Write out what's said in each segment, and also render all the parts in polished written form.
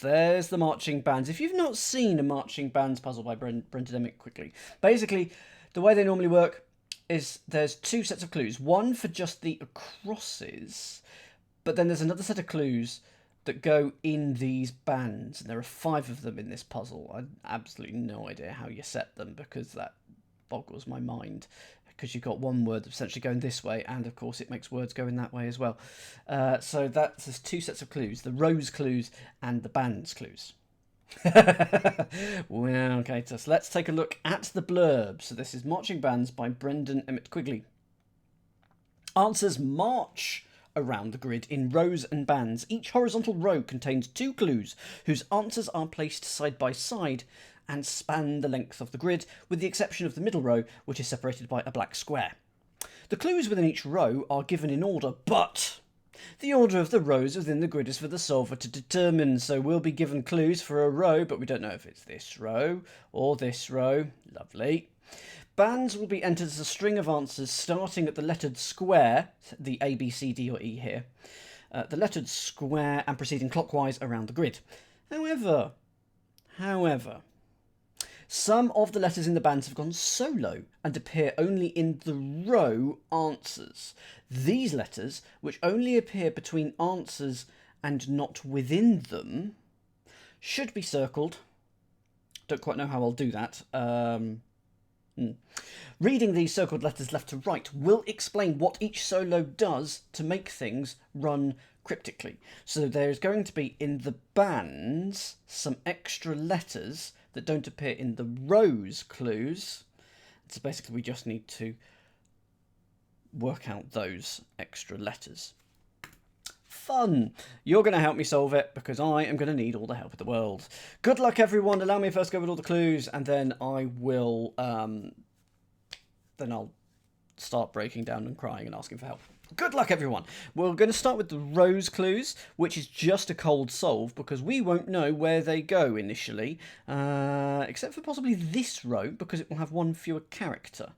There's the marching bands. If you've not seen a marching bands puzzle by Brendan Emmett Quigley, basically the way they normally work is there's two sets of clues. One for just the crosses, but then there's another set of clues that go in these bands. And there are 5 of them in this puzzle. I have absolutely no idea how you set them because that boggles my mind. Because you've got one word that's essentially going this way, and of course it makes words go in that way as well. So there's 2 sets of clues, the rows clues and the bands clues. Well, okay, so let's take a look at the blurb. So this is Marching Bands by Brendan Emmett Quigley. Answers march around the grid in rows and bands. Each horizontal row contains 2 clues whose answers are placed side by side and span the length of the grid, with the exception of the middle row, which is separated by a black square. The clues within each row are given in order, but the order of the rows within the grid is for the solver to determine, so we'll be given clues for a row, but we don't know if it's this row or this row. Lovely. Bands will be entered as a string of answers starting at the lettered square, the A, B, C, D or E here, the lettered square and proceeding clockwise around the grid. However, some of the letters in the bands have gone solo and appear only in the row answers. These letters, which only appear between answers and not within them, should be circled. Don't quite know how I'll do that. Reading these circled letters left to right will explain what each solo does to make things run cryptically. So there's going to be in the bands some extra letters that don't appear in the rows clues. So basically we just need to work out those extra letters. Fun! You're going to help me solve it because I am going to need all the help in the world. Good luck everyone. Allow me to first go with all the clues and then I will then I'll start breaking down and crying and asking for help. Good luck everyone. We're going to start with the rows clues, which is just a cold solve because we won't know where they go initially, except for possibly this row because it will have one fewer character.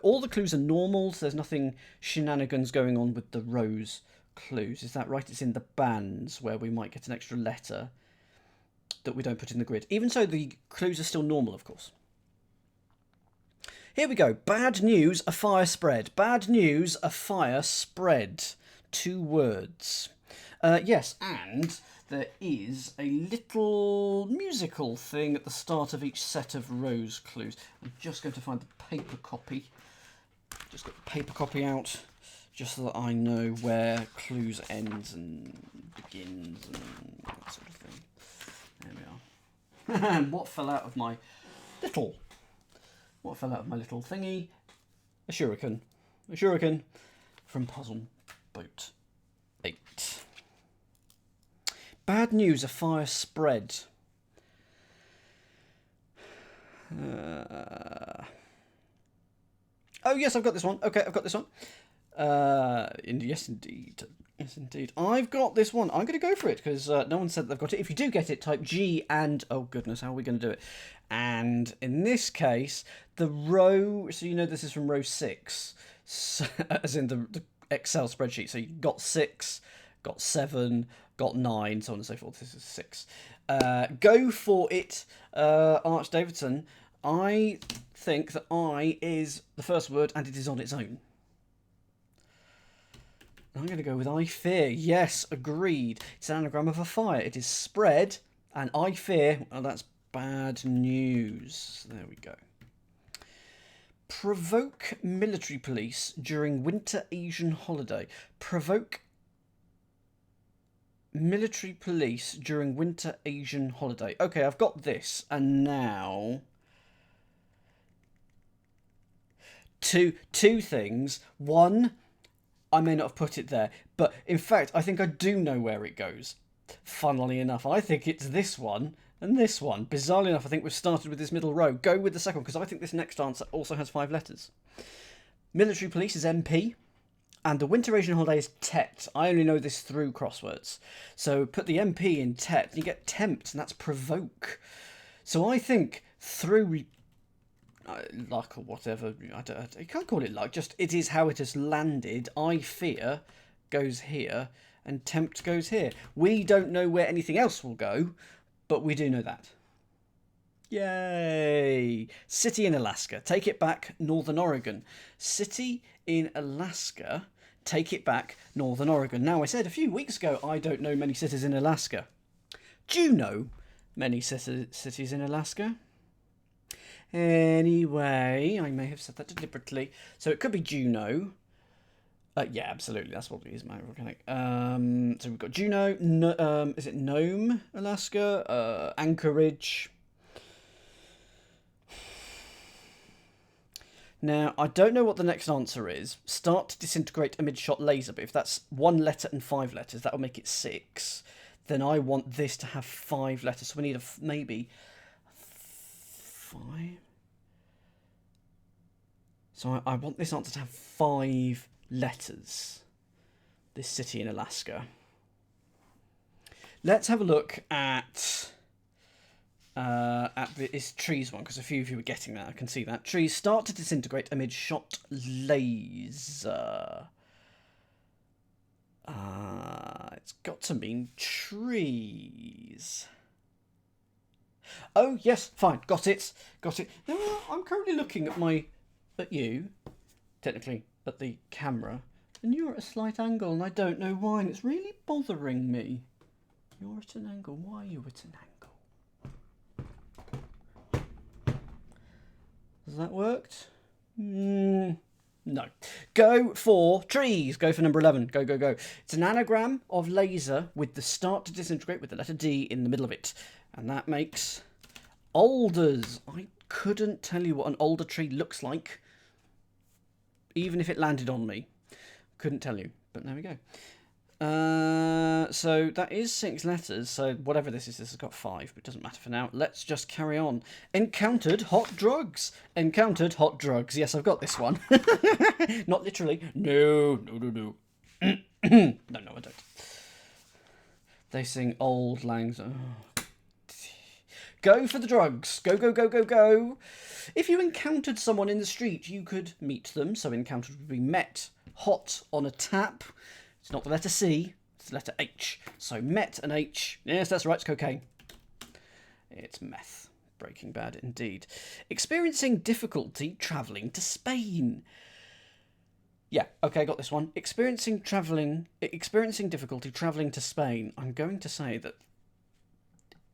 All the clues are normal, so there's nothing shenanigans going on with the rows clues. Is that right? It's in the bands where we might get an extra letter that we don't put in the grid. Even so, the clues are still normal, of course. Here we go. Bad news, a fire spread. Bad news, a fire spread. 2 words. Yes, and there is a little musical thing at the start of each set of rows clues. I'm just going to find the paper copy. Just got the paper copy out, just so that I know where clues ends and begins and that sort of thing. There we are. And what fell out of my little thingy? A shuriken. A shuriken from Puzzle Boat 8. Bad news, a fire spread. Oh, yes, I've got this one. Okay, I've got this one. Yes, indeed. Yes, indeed. I've got this one. I'm going to go for it because no one said they've got it. If you do get it, type G and... Oh, goodness, how are we going to do it? And in this case, the row... So you know this is from row 6, so, as in the Excel spreadsheet. So you got 6, got 7, got 9, so on and so forth. This is 6. Go for it, Arch Davidson. I think that I is the first word and it is on its own. I'm going to go with I fear. Yes, agreed. It's an anagram of a fire. It is spread, and I fear. Oh, that's bad news. There we go. Provoke military police during winter Asian holiday. Provoke military police during winter Asian holiday. Okay, I've got this, and now two things. One, I may not have put it there, but in fact, I think I do know where it goes. Funnily enough, I think it's this one and this one. Bizarrely enough, I think we've started with this middle row. Go with the second one, because I think this next answer also has 5 letters. Military police is MP, and the winter Asian holiday is TET. I only know this through crosswords. So put the MP in TET, and you get tempt, and that's provoke. So I think through... luck or whatever, you can't call it luck, just it is how it has landed. I fear goes here, and tempt goes here. We don't know where anything else will go, but we do know that. Yay! City in Alaska. Take it back, Northern Oregon. City in Alaska. Take it back, Northern Oregon. Now, I said a few weeks ago, I don't know many cities in Alaska. Do you know many cities in Alaska? Anyway, I may have said that deliberately. So it could be Juneau. Yeah, absolutely. That's what it is, my volcanic. So we've got Juneau. Is it Nome, Alaska? Anchorage. Now, I don't know what the next answer is. Start to disintegrate amid shot laser, but if that's 1 letter and 5 letters, that will make it 6. Then I want this to have 5 letters, so we need maybe 5. So I want this answer to have 5 letters. This city in Alaska. Let's have a look at this trees one, because a few of you were getting that. I can see that. Trees start to disintegrate amid shot laser. It's got to mean trees. Oh, yes, fine. Got it. Got it. Now, I'm currently looking at you, technically, at the camera, and you're at a slight angle, and I don't know why, and it's really bothering me. You're at an angle. Why are you at an angle? Has that worked? No. Go for trees. Go for number 11. Go, go, go. It's an anagram of laser with the start to disintegrate with the letter D in the middle of it. And that makes alders. I couldn't tell you what an alder tree looks like, even if it landed on me. Couldn't tell you, but there we go. So that is 6 letters, so whatever this has got 5, but it doesn't matter for now. Let's just carry on. Encountered hot drugs. Encountered hot drugs. Yes, I've got this one. Not literally. No. No, I don't. They sing Old Lang Syne. Oh. Go for the drugs. Go, go, go, go, go. If you encountered someone in the street, you could meet them. So encountered would be met. Hot on a tap. It's not the letter C, it's the letter H. So met and H. Yes, that's right, it's cocaine. It's meth. Breaking Bad indeed. Experiencing difficulty travelling to Spain. Yeah, okay, got this one. Experiencing difficulty travelling to Spain. I'm going to say that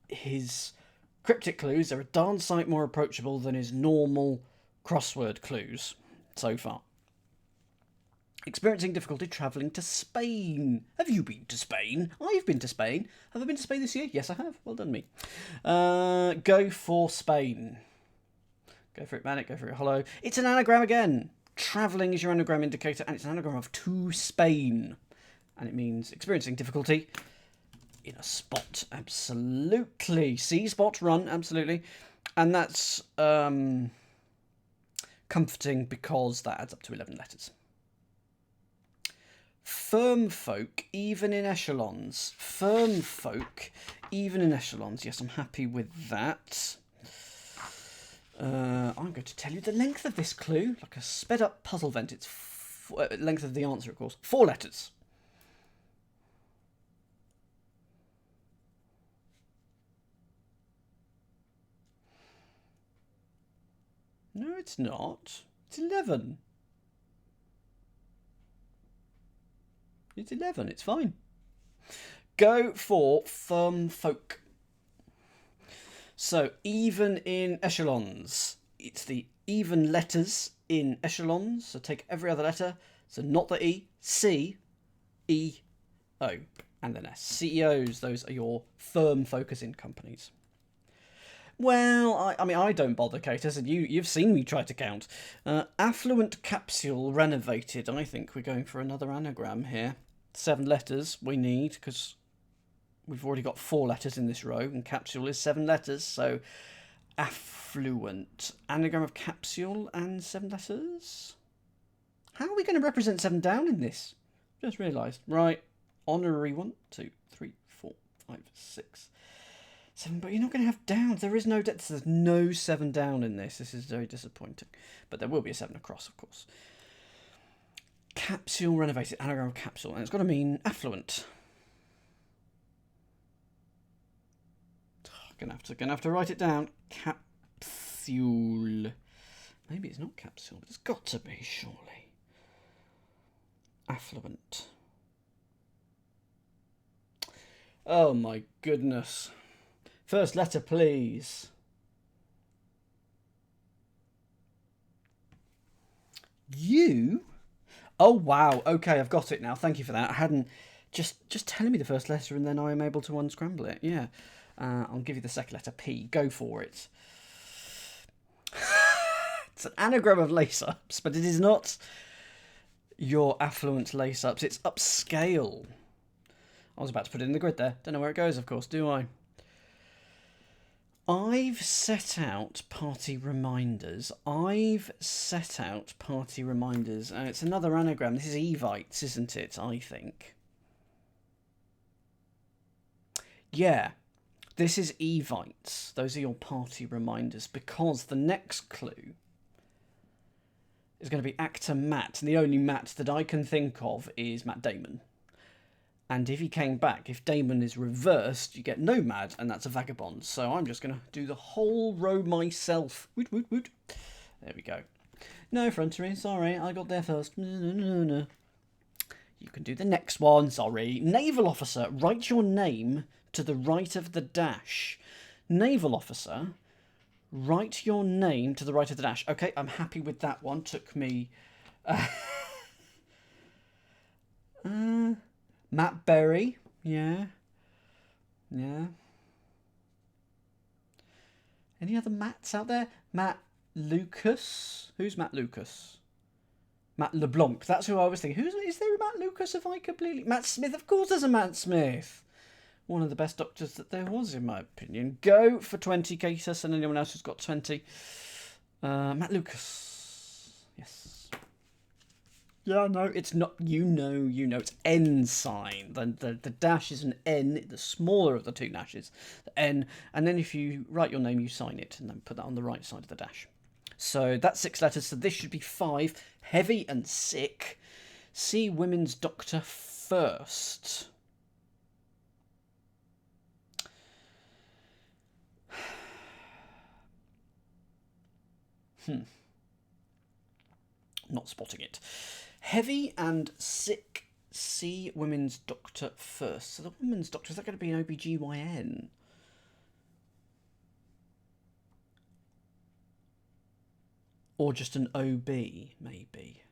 his cryptic clues are a darn sight more approachable than his normal crossword clues so far. Experiencing difficulty travelling to Spain. Have you been to Spain? I've been to Spain. Have I been to Spain this year? Yes, I have. Well done, me. Go for Spain. Go for it, Manic. Go for it, Hollow. It's an anagram again. Travelling is your anagram indicator, and it's an anagram of to Spain. And it means experiencing difficulty in a spot. Absolutely. See spot, run. Absolutely. And that's comforting because that adds up to 11 letters. Firm folk, even in echelons. Firm folk, even in echelons. Yes, I'm happy with that. I'm going to tell you the length of this clue, like a sped-up puzzle vent. It's length of the answer, of course. 4 letters. No, it's not. It's 11. It's 11, it's fine. Go for firm folk. So, even in echelons. It's the even letters in echelons. So take every other letter. So not the E, C, E, O, and then S. CEOs, those are your firm focus in companies. Well, I mean, I don't bother, Kate, and you've seen me try to count. Affluent capsule renovated. I think we're going for another anagram here. 7 letters we need, because we've already got 4 letters in this row, and capsule is 7 letters, so affluent. Anagram of capsule and 7 letters? How are we going to represent 7 down in this? Just realised. Right, honorary 1, 2, 3, 4, 5, 6, 7, but you're not going to have downs. There is no there's no 7 down in this. This is very disappointing. But there will be a 7 across, of course. Capsule renovated, anagram of capsule, and it's got to mean affluent. Gonna have to write it down. Capsule. Maybe it's not capsule. It's got to be, surely. Affluent. Oh my goodness. First letter, please. U? Oh wow. Okay, I've got it now. Thank you for that. I hadn't just telling me the first letter and then I am able to unscramble it. Yeah. I'll give you the second letter, P. Go for it. It's an anagram of lace-ups, but it is not your affluent lace-ups. It's upscale. I was about to put it in the grid there. Don't know where it goes, of course, do I? I've set out party reminders. It's another anagram. This is Evites, isn't it? I think. Yeah. This is Evites. Those are your party reminders, because the next clue is going to be actor Matt, and the only Matt that I can think of is Matt Damon. And if he came back, if Damon is reversed, you get Nomad, and that's a vagabond. So I'm just going to do the whole row myself. Woot, woot, woot. There we go. No frontery, sorry, I got there first. No. You can do the next one, sorry. Naval officer, write your name to the right of the dash. Naval officer, write your name to the right of the dash. Okay, I'm happy with that one. Took me... Matt Berry, yeah. Any other Matts out there? Matt Lucas? Who's Matt Lucas? Matt LeBlanc, that's who I was thinking. Is there a Matt Lucas if I completely... Matt Smith, of course there's a Matt Smith. One of the best doctors that there was, in my opinion. Go for 20, Catus, and anyone else who's got 20. Matt Lucas. Yes. Yeah, no, it's not. You know, it's N sign. The dash is an N, the smaller of the two dashes. The N, and then if you write your name, you sign it, and then put that on the right side of the dash. So that's 6 letters, so this should be 5. Heavy and sick. See women's doctor first. Not spotting it. Heavy and sick, see women's doctor first. So the women's doctor, is that going to be an OBGYN? Or just an OB, maybe.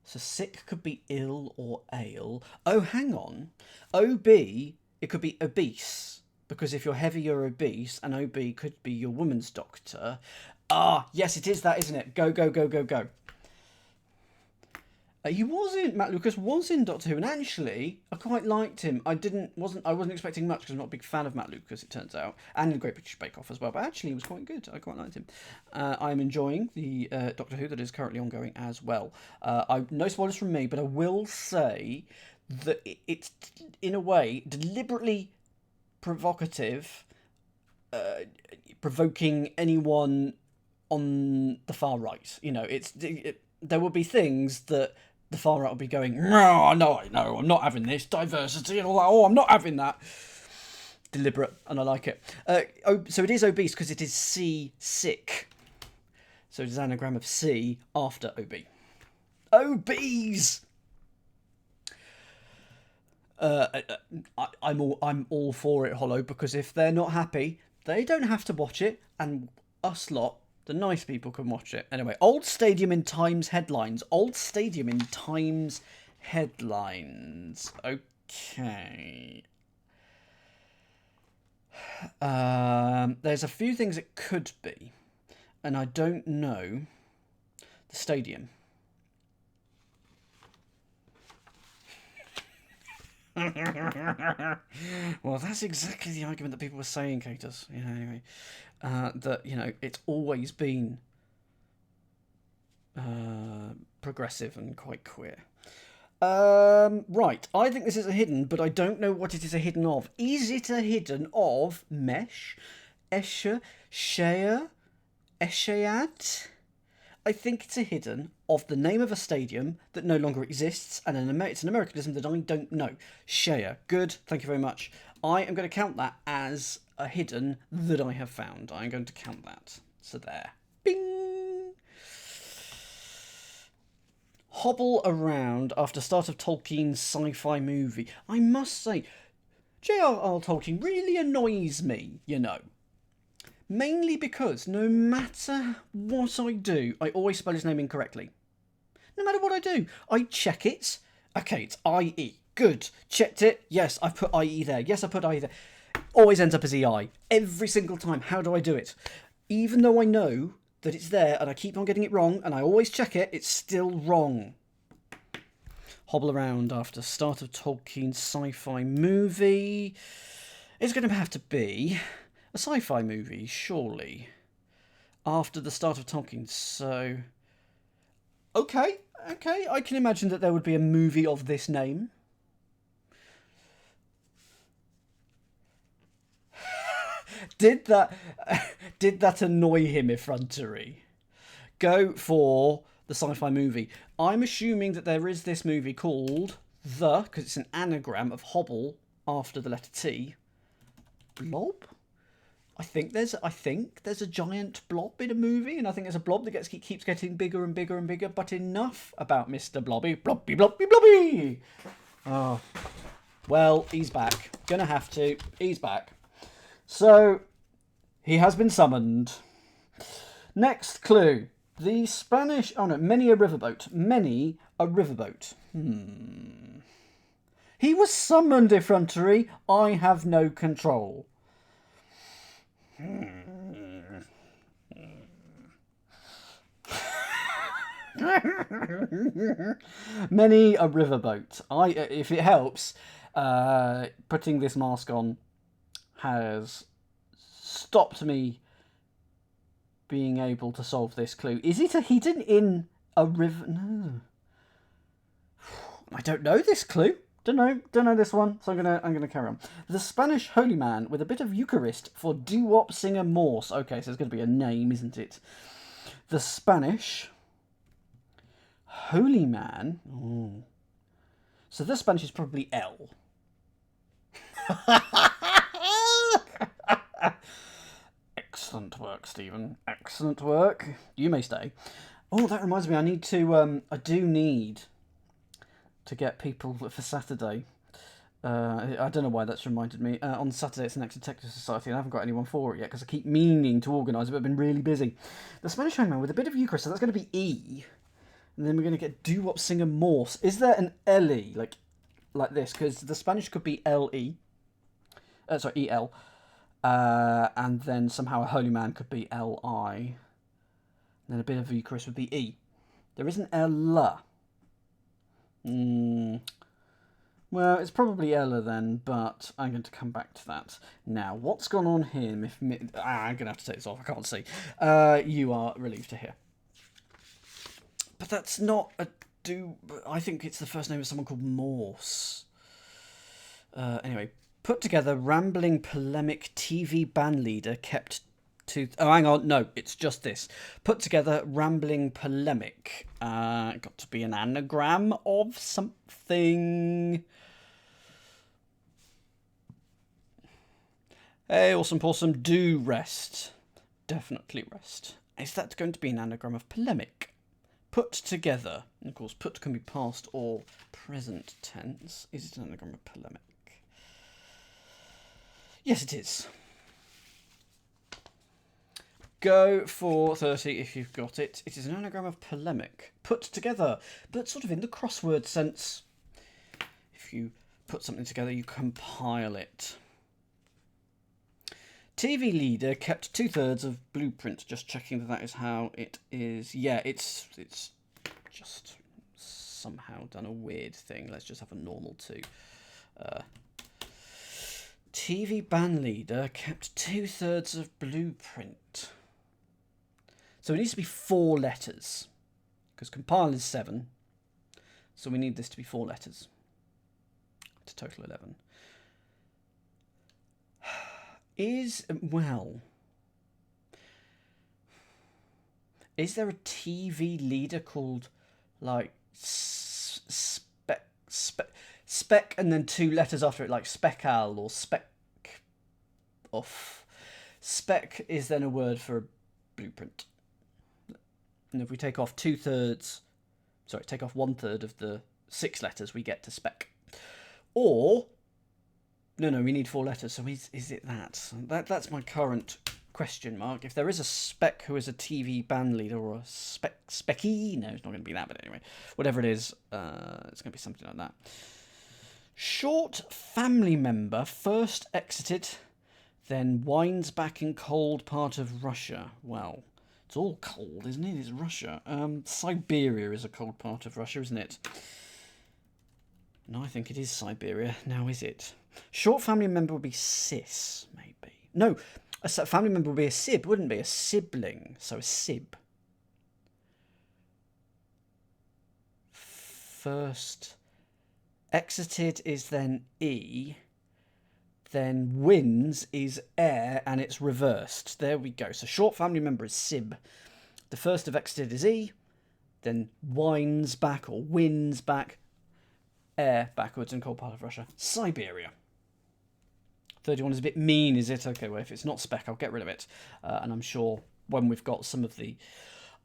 So sick could be ill or ail. Oh, hang on. OB, it could be obese. Because if you're heavy, you're obese, and OB could be your woman's doctor. Ah, yes, it is that, isn't it? Go. He was in, Matt Lucas was in Doctor Who, and actually, I quite liked him. I wasn't expecting much, because I'm not a big fan of Matt Lucas, it turns out, and in Great British Bake Off as well, but actually he was quite good. I quite liked him. I'm enjoying the Doctor Who that is currently ongoing as well. No spoilers from me, but I will say that it's, in a way, deliberately provocative, provoking anyone on the far right. You know, there will be things that the far right will be going, no, I know, I'm not having this, diversity and all that, oh, I'm not having that. Deliberate, and I like it. So it is obese because it is C, sick. So it is an anagram of C after OB. Obese! I'm all for it, Hollow, because if they're not happy, they don't have to watch it, and us lot, the nice people, can watch it. Anyway, Old Stadium in Times headlines. Old Stadium in Times headlines. Okay. There's a few things it could be, and I don't know the stadium. Well, that's exactly the argument that people were saying, Catus. Yeah, anyway, that, you know, it's always been progressive and quite queer. Right, I think this is a hidden, but I don't know what it is a hidden of. Is it a hidden of Mesh, Escher, Shea, Eshead? I think it's a hidden of the name of a stadium that no longer exists, and it's an Americanism that I don't know. Shea. Good, thank you very much. I am going to count that as a hidden that I have found. I'm going to count that. So there. Bing! Hobble around after start of Tolkien's sci-fi movie. I must say, J.R.R. Tolkien really annoys me, you know. Mainly because no matter what I do, I always spell his name incorrectly. No matter what I do, I check it. Okay, it's I-E. Good. Checked it. Yes, I've put I-E there. Yes, I put I-E there. Always ends up as E-I. Every single time. How do I do it? Even though I know that it's there and I keep on getting it wrong and I always check it, it's still wrong. Hobble around after start of Tolkien's sci-fi movie. It's going to have to be a sci-fi movie, surely. After the start of Tolkien, so... Okay, I can imagine that there would be a movie of this name. Did that annoy him, effrontery? Go for the sci-fi movie. I'm assuming that there is this movie called because it's an anagram of Hobble after the letter T. Blob? I think there's a giant blob in a movie, and I think there's a blob that keeps getting bigger and bigger and bigger. But enough about Mr. Blobby. Blobby, blobby, blobby! Oh. Well, he's back. Gonna have to. He's back. So, he has been summoned. Next clue. The Spanish... Oh no, many a riverboat. Many a riverboat. He was summoned, effrontery. I have no control. Many a riverboat. If it helps, putting this mask on has stopped me being able to solve this clue. Is it a hidden in a river? No. I don't know this clue. Don't know this one, so I'm gonna carry on. The Spanish holy man with a bit of Eucharist for doo-wop singer Morse. Okay, so it's going to be a name, isn't it? The Spanish holy man. Ooh. So the Spanish is probably L. Excellent work, Stephen. Excellent work. You may stay. Oh, that reminds me. I do need to get people for Saturday. I don't know why that's reminded me. On Saturday it's the Next Detective Society, and I haven't got anyone for it yet because I keep meaning to organise it, but I've been really busy. The Spanish Hangman with a bit of Eucharist, so that's going to be E. And then we're going to get doo-wop singer Morse. Is there an L-E, like this? Because the Spanish could be L-E. Sorry, E-L. And then somehow a holy man could be L-I. And then a bit of Eucharist would be E. There is an L. Well, it's probably Ella then, but I'm going to come back to that. Now, what's gone on here? I'm going to have to take this off. I can't see. You are relieved to hear. But that's not a do... I think it's the first name of someone called Morse. Anyway, put together rambling polemic TV band leader kept to... Oh, hang on. No, it's just this. Put together rambling polemic. Got to be an anagram of something. Hey, awesome possum, do rest. Definitely rest. Is that going to be an anagram of polemic? Put together. And of course, put can be past or present tense. Is it an anagram of polemic? Yes, it is. Go for 30 if you've got it. It is an anagram of polemic. Put together, but sort of in the crossword sense. If you put something together, you compile it. TV leader kept 2/3 of blueprint. Just checking that is how it is. Yeah, it's just somehow done a weird thing. Let's just have a normal 2. TV band leader kept 2/3 of blueprint. So it needs to be 4 letters. Because compile is 7. So we need this to be 4 letters. To total 11. Is there a TV leader called, like, spec and then 2 letters after it, like Speckal or off. Spec is then a word for a blueprint. And if we take off take off 1/3 of the 6 letters, we get to spec. Or, no, we need 4 letters, so is it that? That's my current question mark. If there is a spec who is a TV band leader or a specky, no, it's not going to be that, but anyway, whatever it is, it's going to be something like that. Short family member first exited, then winds back in cold part of Russia. Well, it's all cold, isn't it? It's Russia. Siberia is a cold part of Russia, isn't it? No, I think it is Siberia. Now, is it? Short family member would be sis, maybe. No, a family member would be a sib, wouldn't it be? A sibling, so a sib. First exited is then E, then wins is air, and it's reversed. There we go. So short family member is sib. The first of exited is E, then winds back or wins back, air backwards in cold part of Russia. Siberia. 31 is a bit mean, is it? Okay, well, if it's not spec, I'll get rid of it. And I'm sure when we've got some of the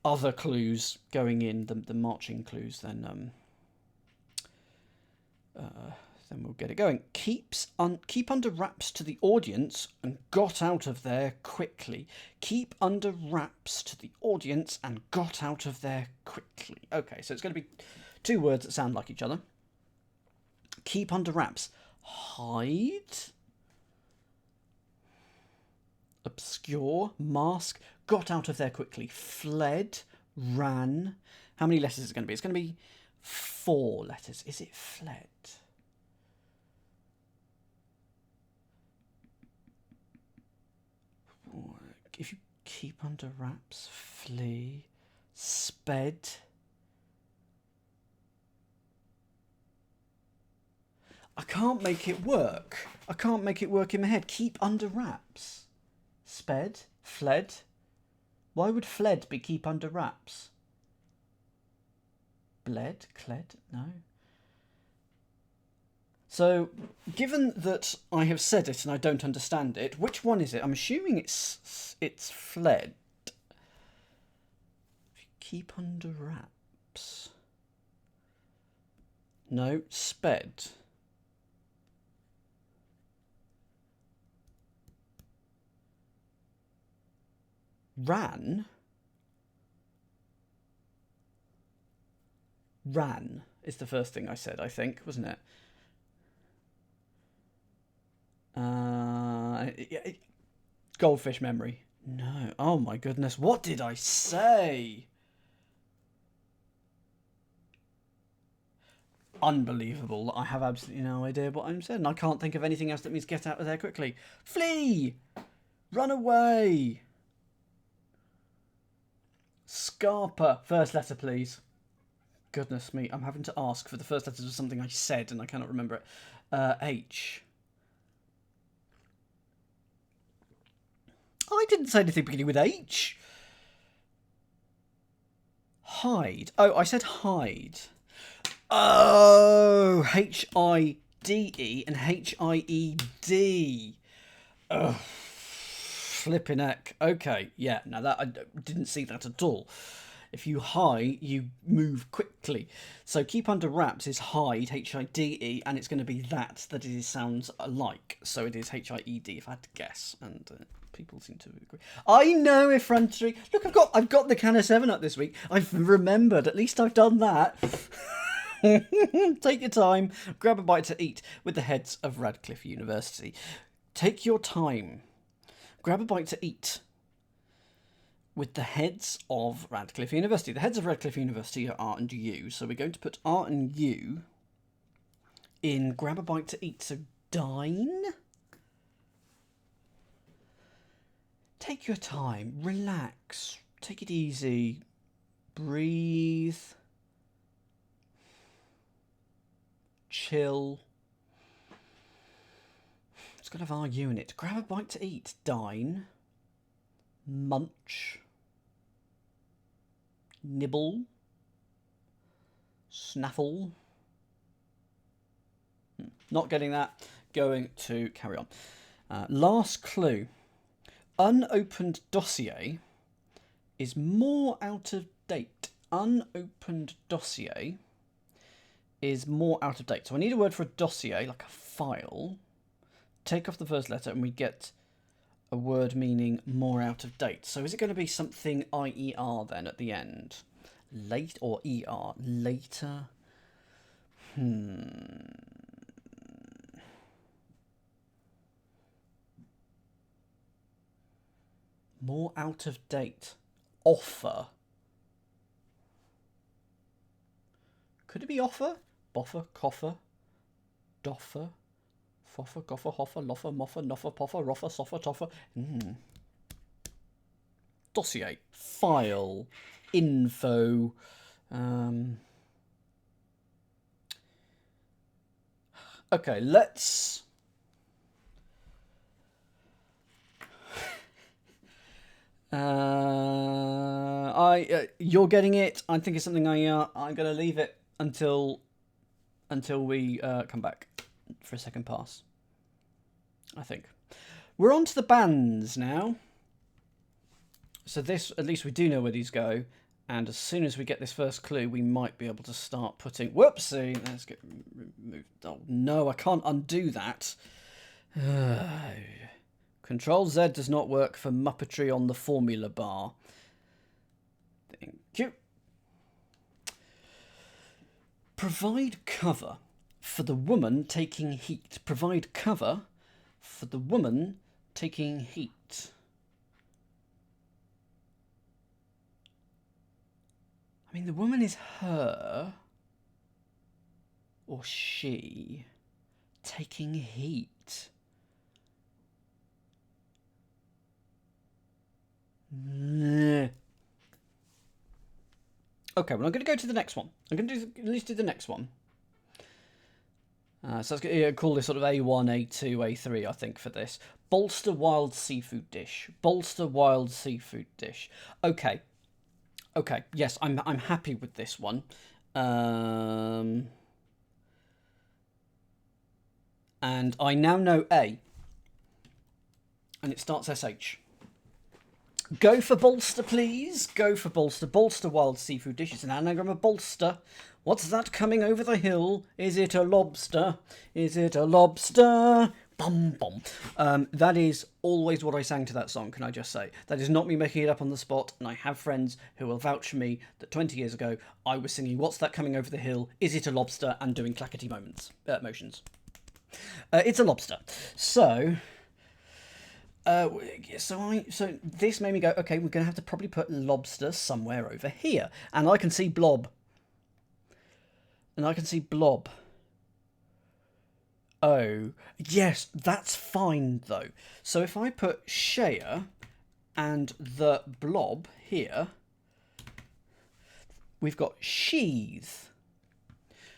other clues going in, the marching clues, then we'll get it going. Keep under wraps to the audience and got out of there quickly. Keep under wraps to the audience and got out of there quickly. Okay, so it's going to be 2 words that sound like each other. Keep under wraps. Hide. Obscure. Mask. Got out of there quickly. Fled. Ran. How many letters is it going to be? It's going to be 4 letters. Is it fled? If you keep under wraps, flee, sped. I can't make it work. I can't make it work in my head. Keep under wraps. Sped, fled. Why would fled be keep under wraps? Bled, cled, no. So, given that I have said it and I don't understand it, which one is it? I'm assuming it's fled. If you keep under wraps. No, sped. Ran. Ran is the first thing I said, I think, wasn't it? Goldfish memory. No. Oh my goodness. What did I say? Unbelievable. I have absolutely no idea what I'm saying. I can't think of anything else that means get out of there quickly. Flee! Run away! Scarpa. First letter, please. Goodness me. I'm having to ask for the first letters of something I said and I cannot remember it. H. I didn't say anything beginning with H. Hide. Oh, I said hide. Oh, H-I-D-E and H-I-E-D. Ugh. Flipping heck. Okay, yeah, now that I didn't see that at all. If you hide, you move quickly. So keep under wraps is hide, H-I-D-E, and it's going to be that it sounds alike. So it is H-I-E-D if I had to guess. And people seem to agree. I know, effrontery. Look, I've got the can of 7-Up this week. I've remembered. At least I've done that. Take your time. Grab a bite to eat with the heads of Radcliffe University. Take your time. Grab a bite to eat with the heads of Radcliffe University. The heads of Radcliffe University are R and U, so we're going to put R and U in grab a bite to eat. So dine. Take your time, relax, take it easy, breathe, chill. It's got to have R-U in it. Grab a bite to eat, dine, munch, nibble, snaffle. Not getting that. Going to carry on. Last clue. Unopened dossier is more out of date. Unopened dossier is more out of date. So I need a word for a dossier, like a file. Take off the first letter and we get a word meaning more out of date. So is it going to be something IER then at the end? Late or ER? Later? More out of date. Offer. Could it be offer? Boffer, coffer, doffer, foffer, goffer, hoffer, loffer, moffer, noffer, poffer, roffer, soffer, toffer. Dossier. File. Info. Okay, let's... you're getting it. I think it's something I'm going to leave it until we come back for a second pass. I think. We're on to the bands now. So this, at least we do know where these go. And as soon as we get this first clue, we might be able to start putting... Whoopsie! Let's get removed. Oh, no, I can't undo that. Control Z does not work for Muppetry on the formula bar. Thank you. Provide cover for the woman taking heat. Provide cover for the woman taking heat. I mean, the woman is her or she taking heat. Okay, well, I'm going to go to the next one. I'm going to at least do the next one. So I was going to call this sort of A1, A2, A3, I think, for this. Bolster wild seafood dish. Bolster wild seafood dish. Okay. Okay, yes, I'm happy with this one. And I now know A. And it starts SH. Go for bolster, please. Go for bolster. Bolster wild seafood dish. It's an anagram of bolster. What's that coming over the hill? Is it a lobster? Is it a lobster? Bum, bum. That is always what I sang to that song, can I just say. That is not me making it up on the spot, and I have friends who will vouch for me that 20 years ago I was singing What's That Coming Over the Hill? Is it a lobster? And doing clackety motions. It's a lobster. So... So this made me go, okay, we're going to have to probably put lobster somewhere over here. And I can see blob. And I can see blob. Oh, yes, that's fine, though. So if I put Shea and the blob here, we've got sheath.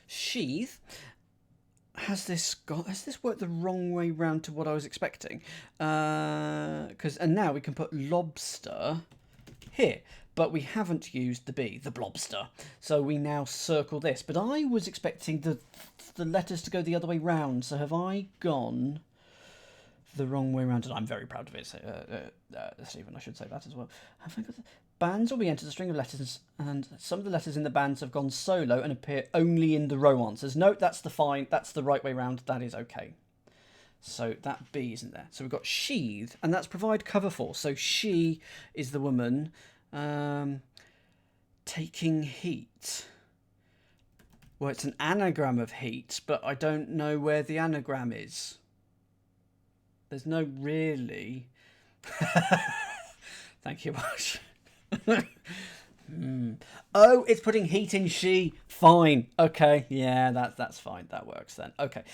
Sheath. Has this worked the wrong way round to what I was expecting? And now we can put lobster here, but we haven't used the B, the blobster. So we now circle this. But I was expecting the letters to go the other way round. So have I gone the wrong way round? And I'm very proud of it, Stephen. I should say that as well. Have I got the... Bands will be entered a string of letters, and some of the letters in the bands have gone solo and appear only in the row answers. No, that's the right way round. That is okay. So that B isn't there. So we've got sheath, and that's provide cover for. So she is the woman taking heat. Well, it's an anagram of heat, but I don't know where the anagram is. There's no really. Thank you much. Oh, it's putting heat in she. Fine. Okay. Yeah, that's fine. That works then. Okay.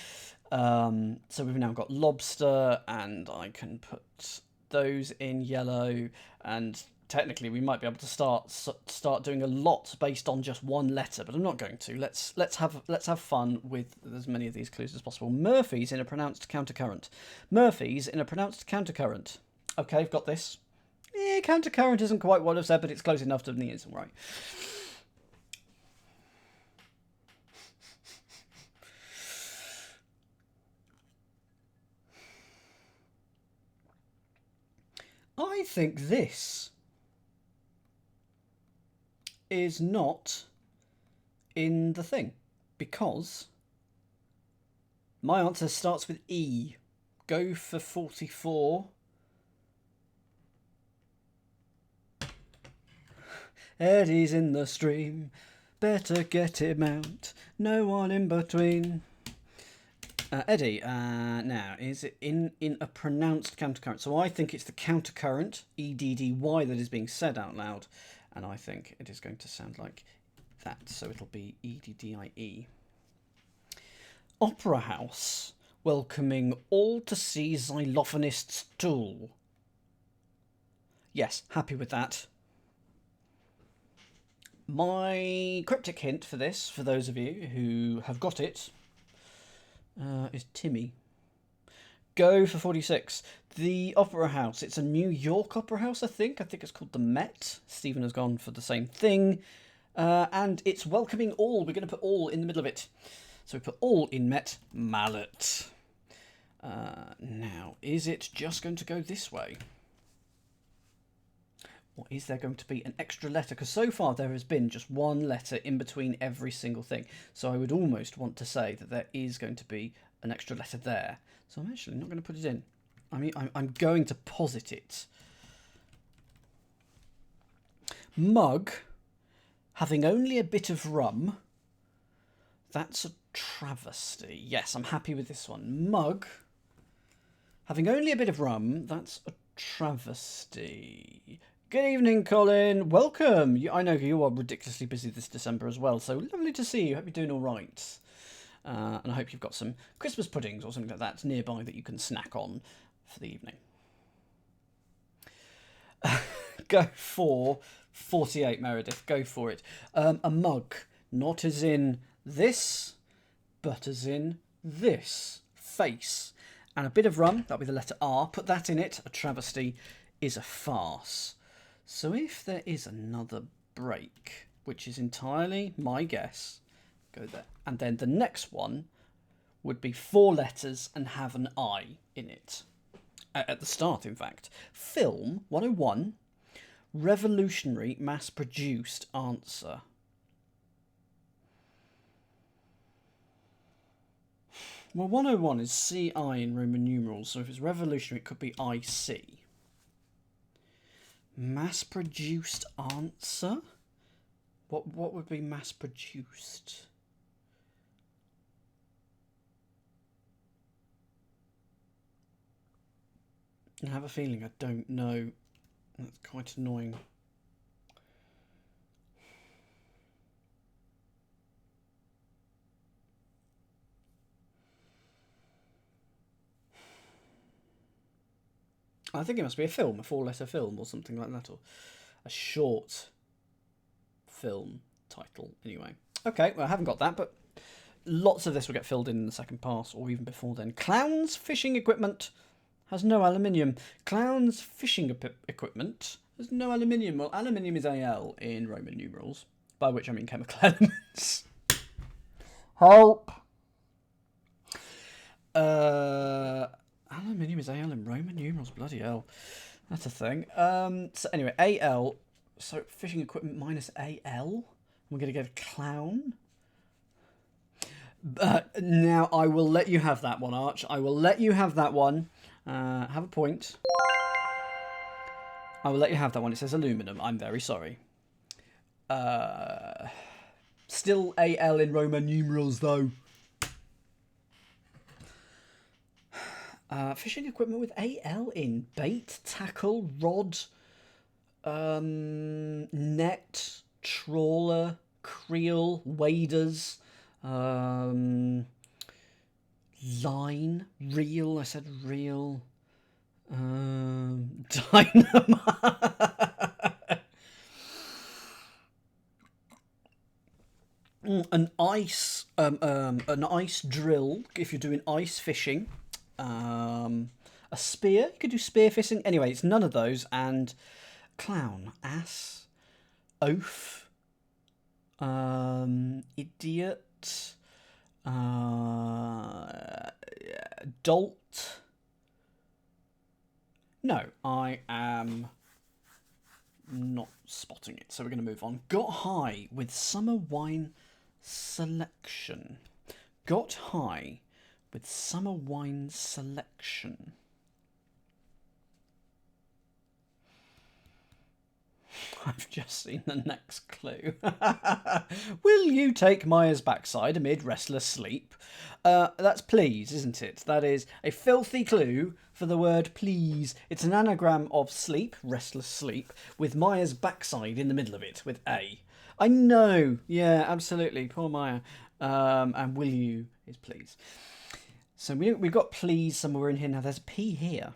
So we've now got lobster, and I can put those in yellow, and technically we might be able to start doing a lot based on just one letter, but I'm not going to. Let's have fun with as many of these clues as possible. Murphy's in a pronounced countercurrent. Murphy's in a pronounced countercurrent. Okay, I've got this. Yeah, countercurrent isn't quite what I've said, but it's close enough to me. It's all right. I think this is not in the thing, because my answer starts with E. Go for 44. Eddie's in the stream, better get him out, no one in between. Eddie, now, is it in a pronounced countercurrent? So I think it's the countercurrent, E-D-D-Y, that is being said out loud, and I think it is going to sound like that, so it'll be E-D-D-I-E. Opera house, welcoming all to see xylophonist's tool. Yes, happy with that. My cryptic hint for this, for those of you who have got it, is Timmy. Go for 46. The Opera House. It's a New York Opera House, I think. I think it's called the Met. Stephen has gone for the same thing. And it's welcoming all. We're going to put all in the middle of it. So we put all in Met. Mallet. Now, is it just going to go this way? Or is there going to be an extra letter? Because so far there has been just one letter in between every single thing. So I would almost want to say that there is going to be an extra letter there. So I'm actually not going to put it in. I mean, I'm going to posit it. Mug, having only a bit of rum. That's a travesty. Yes, I'm happy with this one. Mug, having only a bit of rum. That's a travesty. Good evening, Colin. Welcome. I know you are ridiculously busy this December as well, so lovely to see you. Hope you're doing all right. And I hope you've got some Christmas puddings or something like that nearby that you can snack on for the evening. Go for 48, Meredith. Go for it. A mug, not as in this, but as in this. Face. And a bit of rum, that'll be the letter R. Put that in it. A travesty is a farce. So if there is another break, which is entirely my guess, go there. And then the next one would be 4 letters and have an I in it. At the start, in fact. Film, 101. Revolutionary, mass-produced answer. Well, 101 is CI in Roman numerals, so if it's revolutionary, it could be IC. Mass-produced answer? What would be mass-produced? I have a feeling I don't know. That's quite annoying. I think it must be a film, a 4-letter film or something like that, or a short film title, anyway. Okay, well, I haven't got that, but lots of this will get filled in the second pass, or even before then. Clown's fishing equipment has no aluminium. Clown's fishing equipment has no aluminium. Well, aluminium is Al in Roman numerals, by which I mean chemical elements. Help! Aluminium is AL in Roman numerals, bloody hell. That's a thing. So anyway, AL, so fishing equipment minus AL. We're going to get a clown. Now, I will let you have that one, Arch. I will let you have that one. Have a point. I will let you have that one. It says aluminum. I'm very sorry. Still AL in Roman numerals, though. Fishing equipment with AL in. Bait, tackle, rod, net, trawler, creel, waders, line, reel, I said reel, dynamite. An ice drill if you're doing ice fishing. A spear, you could do spear fishing. Anyway, it's none of those. And clown, ass, oaf, idiot, dolt, No, I am not spotting it, so we're going to move on. Got high with summer wine selection. Got high with summer wine selection. I've just seen the next clue. Will you take Maya's backside amid restless sleep? That's please, isn't it? That is a filthy clue for the word please. It's an anagram of sleep, restless sleep, with Maya's backside in the middle of it, with A. I know. Yeah, absolutely. Poor Maya. And will you is please. So we've got please somewhere in here. Now there's a P here.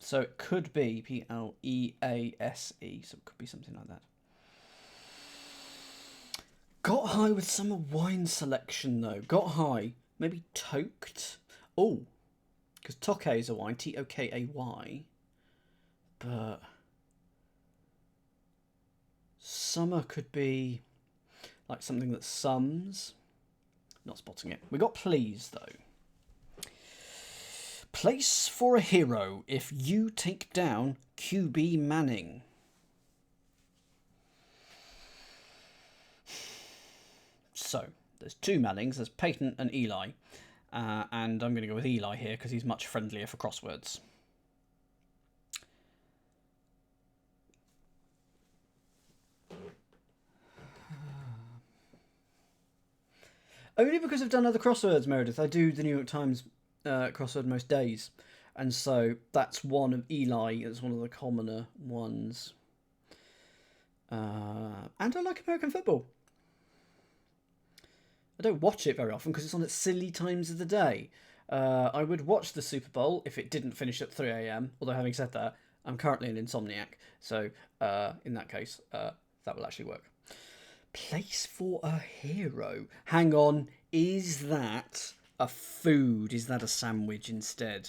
So it could be P-L-E-A-S-E. So it could be something like that. Got high with summer wine selection, though. Got high. Maybe toked. Oh, because toke is a wine. T-O-K-A-Y. But summer could be like something that sums. Not spotting it. We got please, though. Place for a hero if you take down QB Manning. So, there's two Mannings. There's Peyton and Eli. And I'm going to go with Eli here because he's much friendlier for crosswords. Only because I've done other crosswords, Meredith. I do the New York Times crossword most days, and so that's one of Eli. It's one of the commoner ones, and I like American football. I don't watch it very often because it's on at silly times of the day. I would watch the Super Bowl if it didn't finish at 3 a.m. Although having said that, I'm currently an insomniac, so in that case, that will actually work. Place for a hero. Hang on, is that a food? Is that a sandwich instead?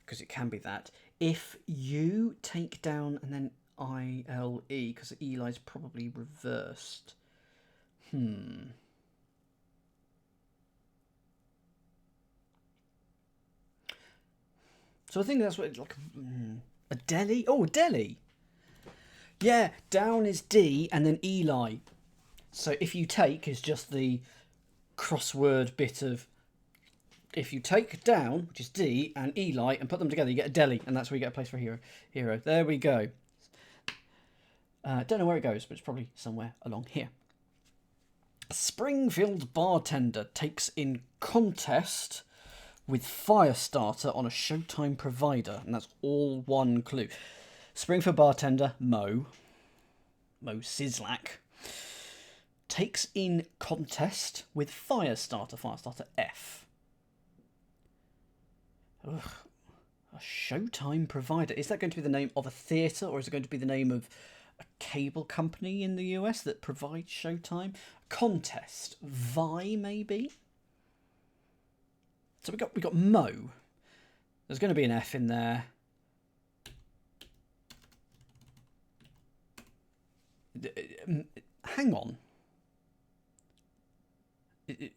Because it can be that. If you take down and then I-L-E, because Eli's probably reversed. So I think that's what it's like. A deli? Oh, a deli. Yeah, down is D and then Eli. So if you take is just the crossword bit of if you take down, which is D, and Eli, and put them together, you get a deli, and that's where you get a place for a hero. There we go. Don't know where it goes, but it's probably somewhere along here. A Springfield bartender takes in contest with Firestarter on a Showtime provider, and that's all one clue. Springfield bartender, Mo Sislak, takes in contest with Firestarter F. Ugh. A Showtime provider. Is that going to be the name of a theatre, or is it going to be the name of a cable company in the US that provides Showtime? Contest. Vi, maybe? So we got Mo. There's going to be an F in there. Hang on.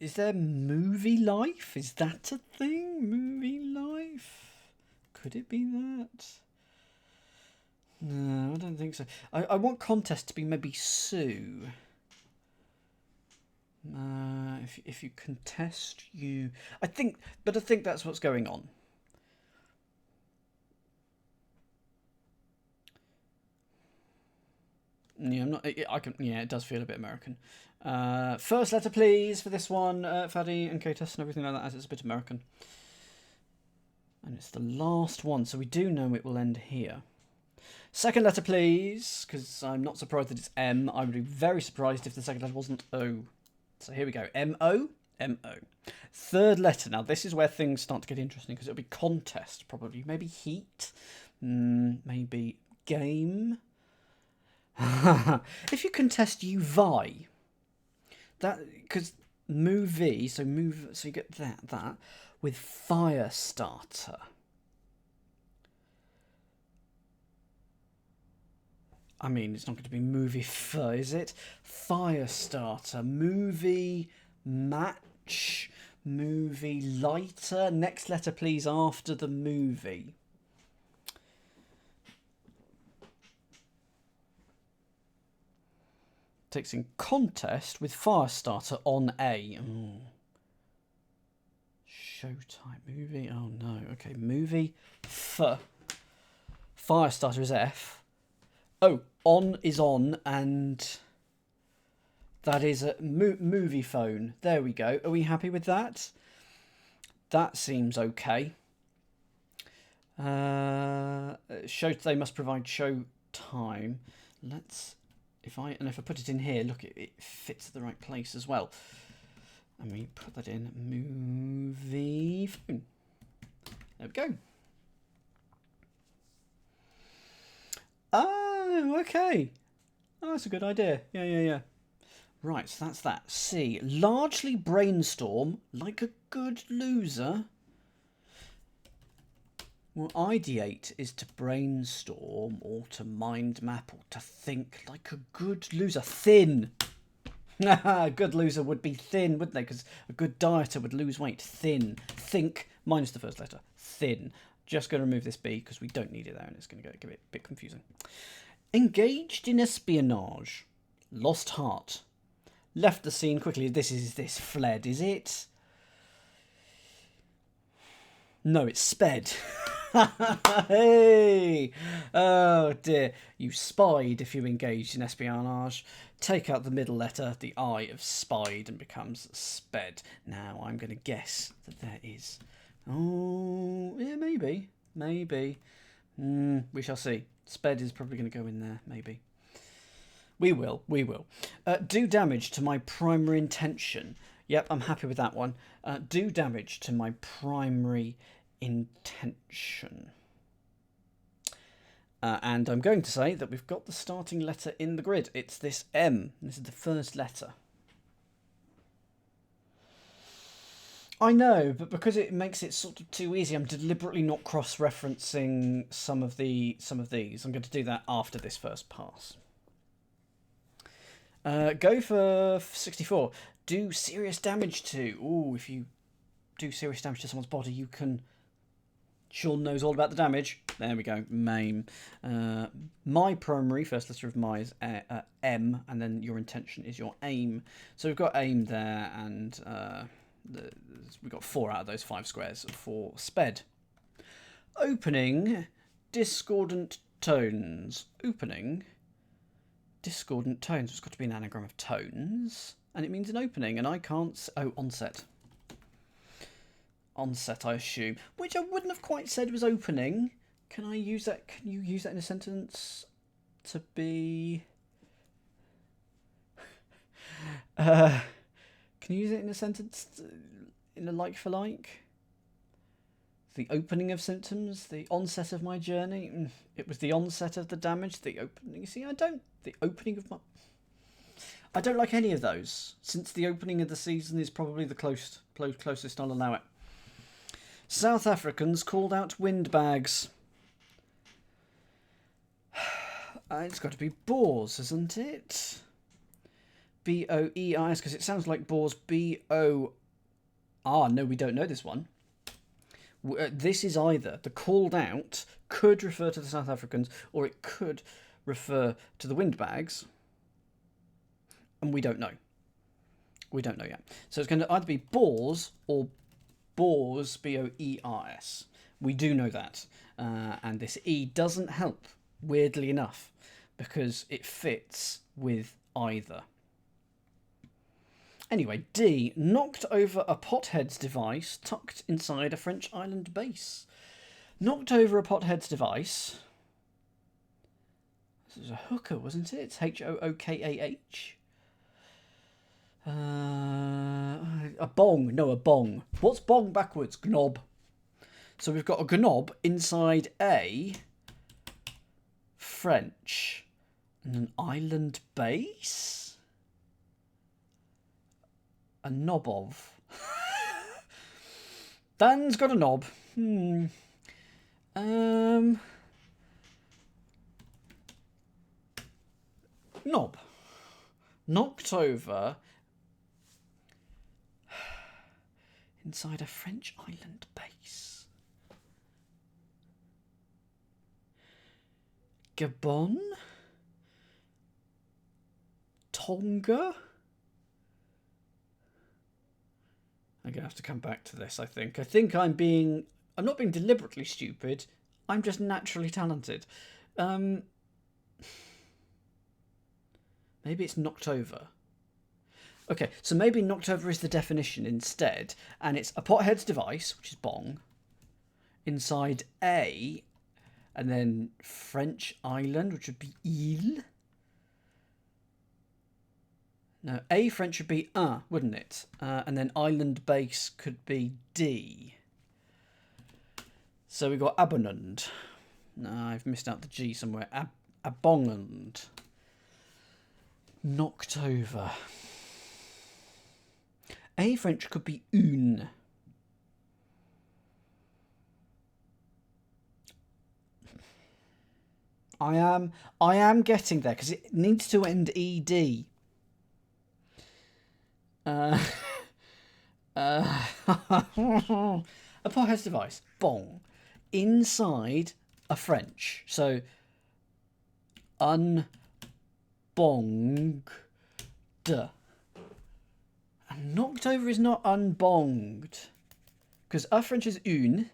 Is there movie life? Is that a thing? Movie life? Could it be that? No, I don't think so. I want contest to be maybe Sue. If you contest, you... I think that's what's going on. Yeah, I'm not... I can... Yeah, it does feel a bit American. First letter, please, for this one, Faddy and K-Test and everything like that, as it's a bit American. And it's the last one, so we do know it will end here. Second letter, please, because I'm not surprised that it's M. I would be very surprised if the second letter wasn't O. So here we go. M-O? M-O. Third letter. Now, this is where things start to get interesting, because it'll be contest, probably. Maybe heat. Maybe game. If you contest, you vie. That, because movie, so you get that with Firestarter. I mean, it's not going to be movie is it? Firestarter, movie match, movie lighter. Next letter, please, after the movie. Tactics in contest with Firestarter on A. Ooh. Showtime movie. Oh no. Okay, movie. Firestarter is F. Oh, on is on, and that is a movie phone. There we go. Are we happy with that? That seems okay. They must provide show time. If I put it in here, look, it fits at the right place as well. And we put that in movie phone. There we go. Oh, okay. Oh, that's a good idea. Yeah. Right, so that's that. C. Largely brainstorm like a good loser. Well, ideate is to brainstorm or to mind map or to think like a good loser. Thin. A good loser would be thin, wouldn't they? Because a good dieter would lose weight. Thin. Think minus the first letter. Thin. Just going to remove this B because we don't need it there and it's going to get a bit confusing. Engaged in espionage. Lost heart. Left the scene quickly. This fled, is it? No, it's sped. Hey! Oh dear. You spied if you engaged in espionage. Take out the middle letter, the I of spied, and becomes sped. Now I'm going to guess that there is. Oh, yeah, maybe. We shall see. Sped is probably going to go in there, maybe. We will. Do damage to my primary intention. Yep, I'm happy with that one. Do damage to my primary intention. And I'm going to say that we've got the starting letter in the grid. It's this M. This is the first letter. I know, but because it makes it sort of too easy, I'm deliberately not cross-referencing some of these. I'm going to do that after this first pass. Go for 64. Do serious damage to. Ooh, if you do serious damage to someone's body, you can. Sean knows all about the damage. There we go. Maim. My primary, first letter of my is M, and then your intention is your aim. So we've got aim there, and we've got 4 out of those 5 squares for sped. Opening discordant tones. Opening discordant tones. It's got to be an anagram of tones, and it means an opening, and I can't. Oh, onset. Onset, I assume, which I wouldn't have quite said was opening. Can I use that? Can you use that in a sentence to be? Can you use it in a sentence in a like for like? The opening of symptoms, the onset of my journey. It was the onset of the damage. The opening. You see, the opening of my. I don't like any of those. Since the opening of the season is probably the closest, I'll allow it. South Africans called out windbags. It's got to be boars, isn't it? B-O-E-I-S, because it sounds like boars. B-O-R. No, we don't know this one. This is either the called out could refer to the South Africans, or it could refer to the windbags. And we don't know. We don't know yet. So it's going to either be boars or boars, B-O-E-R-S. We do know that. And this E doesn't help, weirdly enough, because it fits with either. Anyway, D. Knocked over a pothead's device tucked inside a French island base. Knocked over a pothead's device. This was a hooker, wasn't it? It's H-O-O-K-A-H. A bong. No, a bong. What's bong backwards? Gnob. So we've got a gnob inside a French and an island base. A knob of. Dan's got a knob. Knob. Knocked over inside a French island base. Gabon? Ponga? I'm going to have to come back to this, I think. I think I'm not being deliberately stupid. I'm just naturally talented. Maybe it's knocked over. Okay, so maybe knocked over is the definition instead, and it's a pothead's device, which is bong, inside a, and then French island, which would be île. No, a French would be un, wouldn't it? And then island base could be D. So we got Abonund. No, I've missed out the G somewhere. Abongund. Knocked over. A French could be une. I am getting there because it needs to end ed. A pothead's device, bong, inside a French. So unbonged. And knocked over is not unbonged. Because a French is une,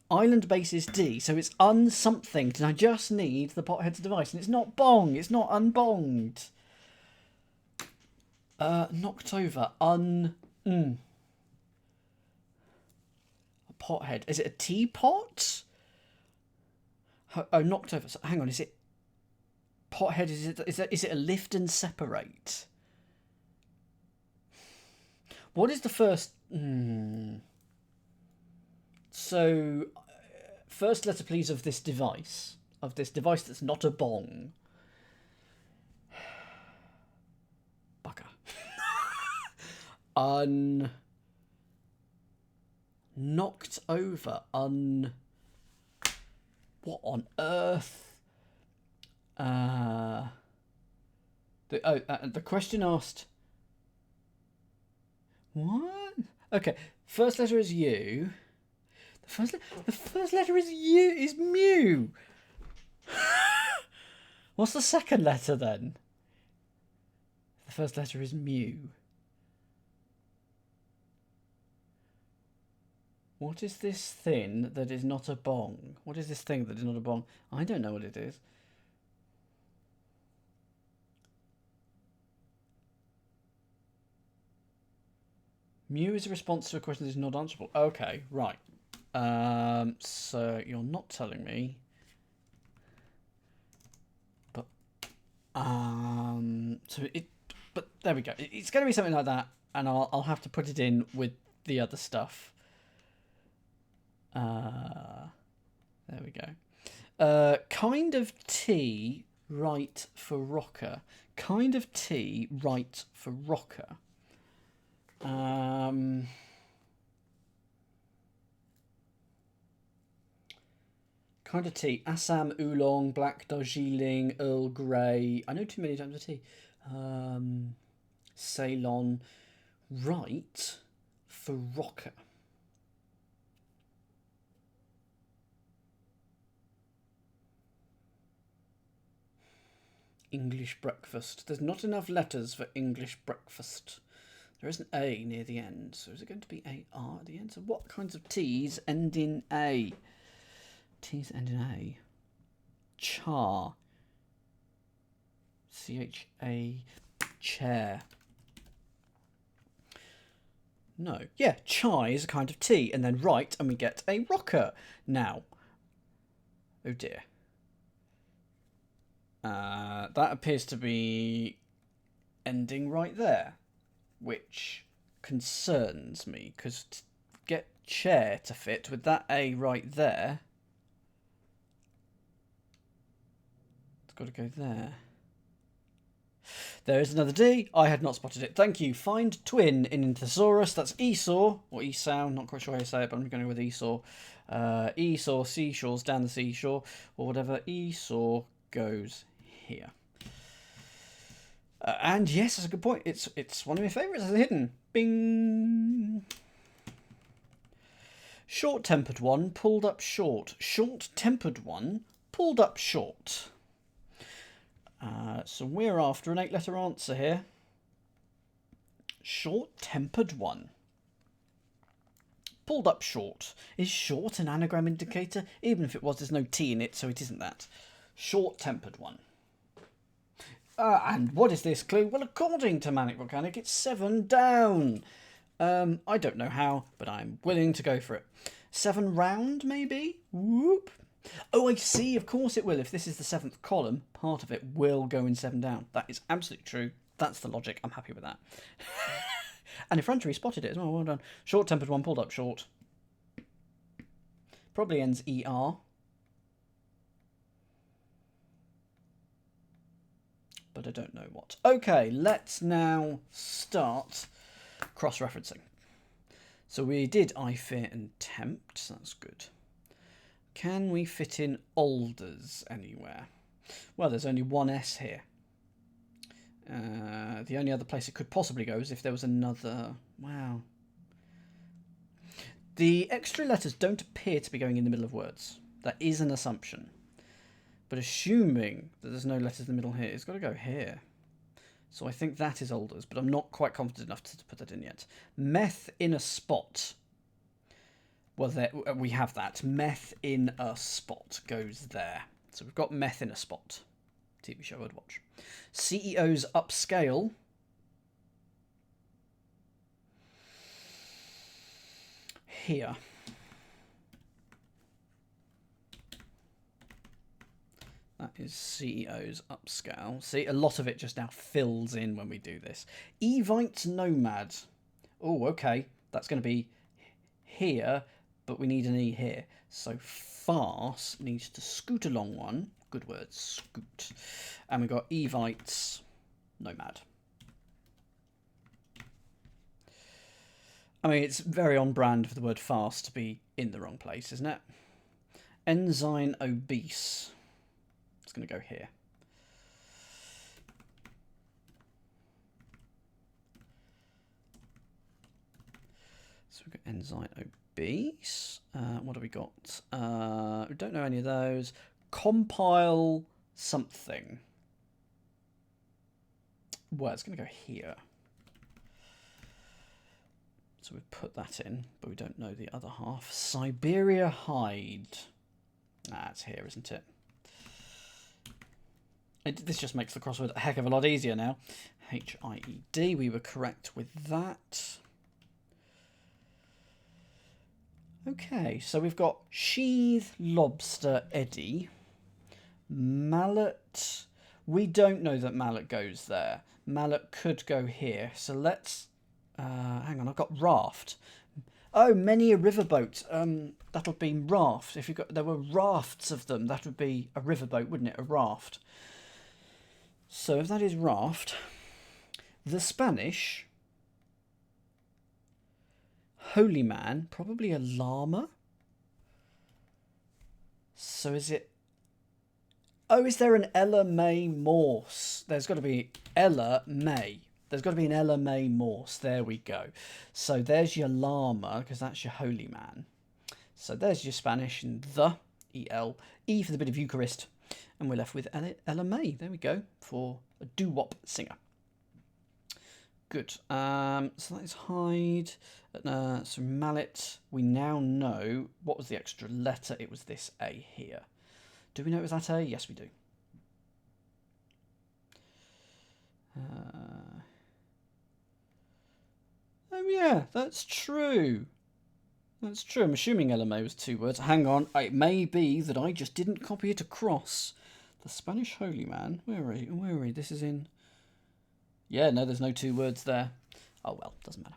island base is D, so it's something, and I just need the pothead's device. And it's not bong, it's not unbonged. Knocked over, a pothead. Is it a teapot? Oh, knocked over. So, hang on, is it pothead? Is it a lift and separate? What is the first? So, first letter, please, of this device. Of this device that's not a bong. Bugger. Knocked over. What on earth? The question asked. What? Okay. First letter is U. The first letter is U. Is mu. What's the second letter then? The first letter is mu. What is this thing that is not a bong? What is this thing that is not a bong? I don't know what it is. Mu is a response to a question that is not answerable. Okay, right. So you're not telling me. But but there we go. It's going to be something like that, and I'll have to put it in with the other stuff. There we go. Kind of tea, right for rocker. Kind of tea, right for rocker. Kind of tea. Assam, oolong, black Darjeeling, Earl Grey. I know too many types of tea. Ceylon. Right for rocker. English breakfast. There's not enough letters for English breakfast. There is an A near the end, so is it going to be AR at the end? So what kinds of T's end in A? T's end in A. Char. CHA. Chair. No. Yeah, chai is a kind of tea, and then right, and we get a rocker. Now. Oh dear. That appears to be ending right there, which concerns me, because to get chair to fit with that A right there, it's got to go there. There is another D. I had not spotted it. Thank you. Find twin in thesaurus. That's Esau, or Esau. Not quite sure how you say it, but I'm going to go with Esau. Esau, seashores down the seashore, or whatever. Esau goes here. And yes, that's a good point. It's one of my favourites as a hidden. Bing. Short-tempered one, pulled up short. Short-tempered one, pulled up short. Right, so we're after an 8-letter answer here. Short-tempered one. Pulled up short. Is short an anagram indicator? Even if it was, there's no T in it, so it isn't that. Short-tempered one. And what is this clue? Well, according to Manic Volcanic, it's 7 down. I don't know how, but I'm willing to go for it. 7 round, maybe? Whoop. Oh, I see. Of course it will. If this is the 7th column, part of it will go in 7 down. That is absolutely true. That's the logic. I'm happy with that. And effrontery spotted it as well. Well done. Short-tempered one, pulled up short. Probably ends ER. But I don't know what. Okay, let's now start cross-referencing. So we did I fear and tempt. That's good. Can we fit in alders anywhere? Well, there's only one S here. The only other place it could possibly go is if there was another... Wow. The extra letters don't appear to be going in the middle of words. That is an assumption. But assuming that there's no letters in the middle here, it's got to go here. So I think that is alders, but I'm not quite confident enough to put that in yet. Meth in a spot. Well, there, we have that. Meth in a spot goes there. So we've got meth in a spot. TV show I'd watch. CEOs upscale. Here. That is CEOs upscale. See, a lot of it just now fills in when we do this. Evite nomad. Oh, okay. That's going to be here, but we need an E here. So fast needs to scoot along one. Good word, scoot. And we've got Evites nomad. I mean, it's very on brand for the word fast to be in the wrong place, isn't it? Ensign obese. It's going to go here. So we've got ensign obese. What have we got? We don't know any of those. Compile something. Well, it's going to go here. So we've put that in, but we don't know the other half. Siberia hide. It's here, isn't it? This just makes the crossword a heck of a lot easier now. H-I-E-D. We were correct with that. Okay, so we've got sheath, lobster, eddy. Mallet. We don't know that mallet goes there. Mallet could go here. So let's... hang on, I've got raft. Oh, many a riverboat. That'll be raft. If there were rafts of them, that would be a riverboat, wouldn't it? A raft. So if that is raft, the Spanish holy man, probably a llama. So is it... Oh, is there an Ella May Morse? There's got to be Ella May. There's got to be an Ella May Morse. There we go. So there's your llama, because that's your holy man. So there's your Spanish and the E-L. E for the bit of Eucharist. And we're left with Ella May. There we go. For a doo-wop singer. Good. So that is hide. So mallet. We now know what was the extra letter. It was this A here. Do we know it was that A? Yes, we do. Oh yeah, that's true. That's true. I'm assuming LMA was 2 words. Hang on. It may be that I just didn't copy it across. The Spanish holy man. Where are you? Where are you? This is in... Yeah, no, there's no 2 words there. Oh well, doesn't matter.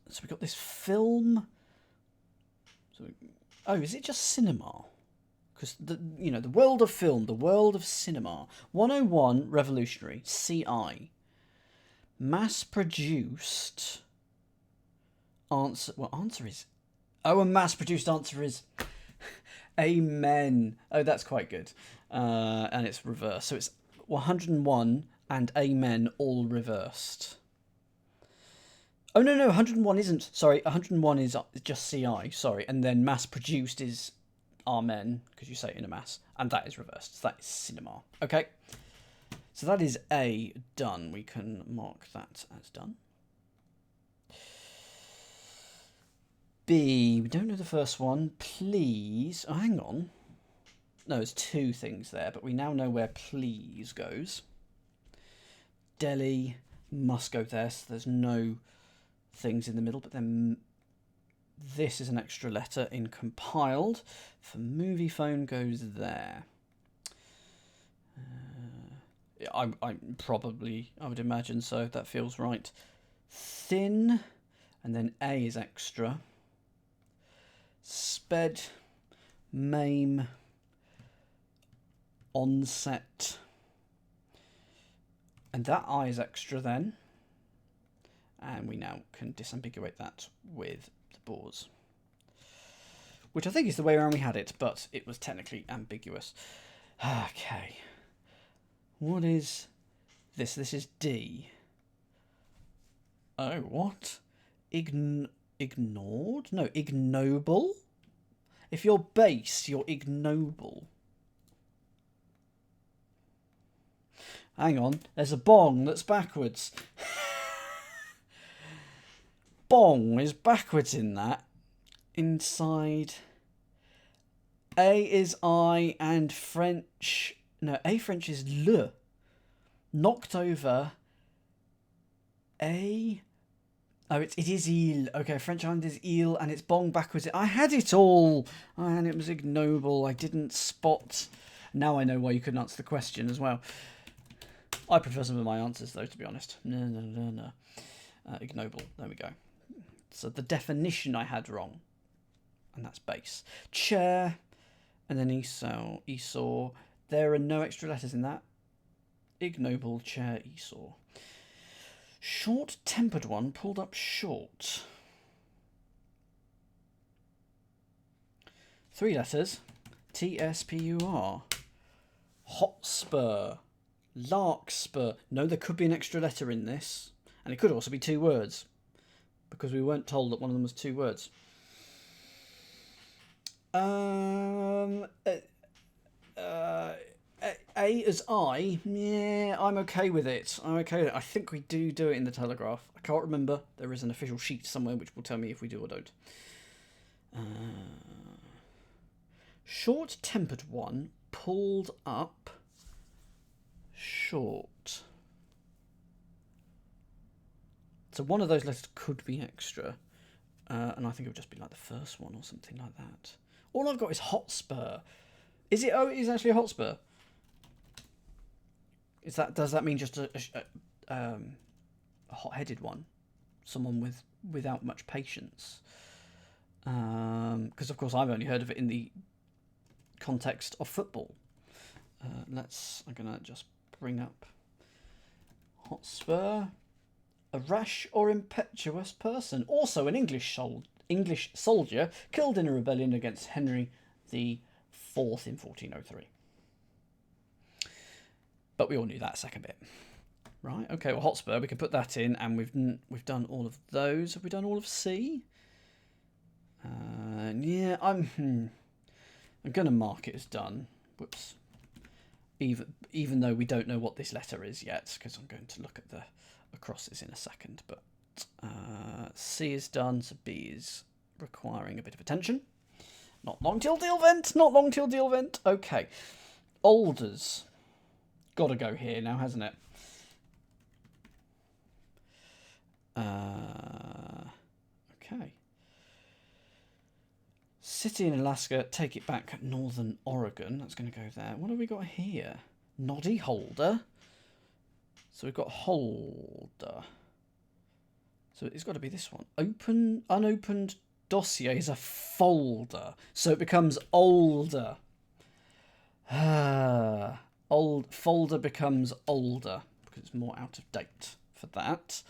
So we've got this film. So, oh, is it just cinema? Because the world of film, the world of cinema. 101 revolutionary. CI. Mass-produced answer. Well, answer is... Oh, a mass-produced answer is... Amen. Oh, that's quite good. And it's reversed. So it's 101 and amen all reversed. Oh, no, 101 isn't. Sorry, 101 is just CI. Sorry. And then mass-produced is amen, because you say it in a mass. And that is reversed. So that is cinema. Okay. So that is A done. We can mark that as done. B, we don't know the first one. Please, oh, hang on. No, there's two things there, but we now know where please goes. Delhi must go there, so there's no things in the middle, but then this is an extra letter in compiled. For movie phone goes there. I would imagine so. That feels right. Thin, and then A is extra. Sped, maim, onset, and that I is extra then. And we now can disambiguate that with the bores, which I think is the way around we had it, but it was technically ambiguous. Okay. What is this? This is D. Oh, what? Ignored? No, ignoble? If you're base, you're ignoble. Hang on, there's a bong that's backwards. Bong is backwards in that. Inside. A is I and French. No, A French is le. Knocked over. A. Oh, it is il. Okay, French island is il, and it's bong backwards. I had it all, and it was ignoble. I didn't spot. Now I know why you couldn't answer the question as well. I prefer some of my answers, though, to be honest. No. Ignoble. There we go. So the definition I had wrong, and that's base. Chair, and then Esau. There are no extra letters in that. Ignoble, chair, Esau. Short-tempered one pulled up short. 3 letters. T-S-P-U-R. Hotspur. Larkspur. No, there could be an extra letter in this. And it could also be 2 words. Because we weren't told that one of them was 2 words. A as I. Yeah, I'm okay with it. I think we do it in the Telegraph. I can't remember. There is an official sheet somewhere which will tell me if we do or don't. Short-tempered one pulled up short. So one of those letters could be extra. And I think it would just be like the first one or something like that. All I've got is Hotspur. Is it? Oh, it is actually a Hotspur. Is that? Does that mean just a hot-headed one? Someone without much patience? Because of course I've only heard of it in the context of football. I'm gonna just bring up Hotspur. A rash or impetuous person. Also an English soldier killed in a rebellion against Henry the IV in 1403. But we all knew that second bit. Right, okay, well, Hotspur, we can put that in, and we've done all of those. Have we done all of C? Yeah, I'm going to mark it as done. Whoops. Even though we don't know what this letter is yet, because I'm going to look at the crosses in a second. But C is done, so B is requiring a bit of attention. Not long till deal vent, not long till deal vent. Okay, Alders. Got to go here now, hasn't it? Okay. City in Alaska, take it back, Northern Oregon. That's going to go there. What have we got here? Noddy holder. So we've got holder. So it's got to be this one. Open, unopened dossier is a folder. So it becomes older. Old folder becomes older because it's more out of date for that.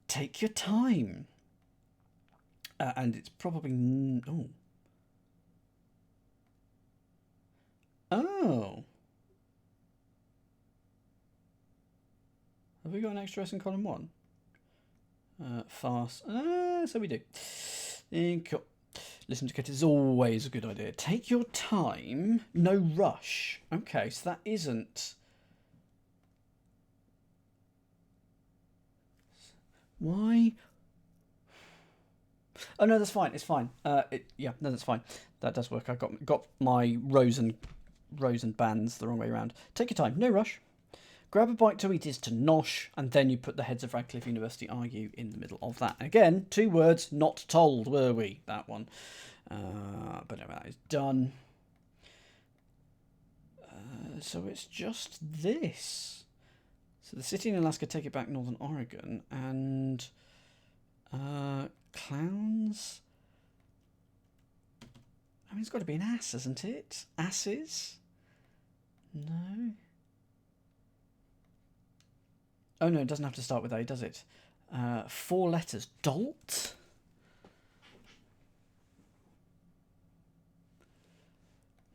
Take your time. And it's probably... Oh. Have we got an extra S in column 1? Fast. So we do. Cool. Listen to Kit is always a good idea. Take your time. No rush. Okay, so that isn't... Why? Oh no, that's fine. It's fine. Yeah, no, that's fine. That does work. I got my rows and bands the wrong way around. Take your time. No rush. Grab a bite to eat is to nosh, and then you put the heads of Radcliffe University argue in the middle of that. Again, 2 words, not told, were we? That one. But anyway, that is done. So it's just this. So the city in Alaska, take it back, Northern Oregon, and clowns. I mean, it's got to be an ass, hasn't it? Asses? No. Oh no, it doesn't have to start with A, does it? 4 letters. Dolt?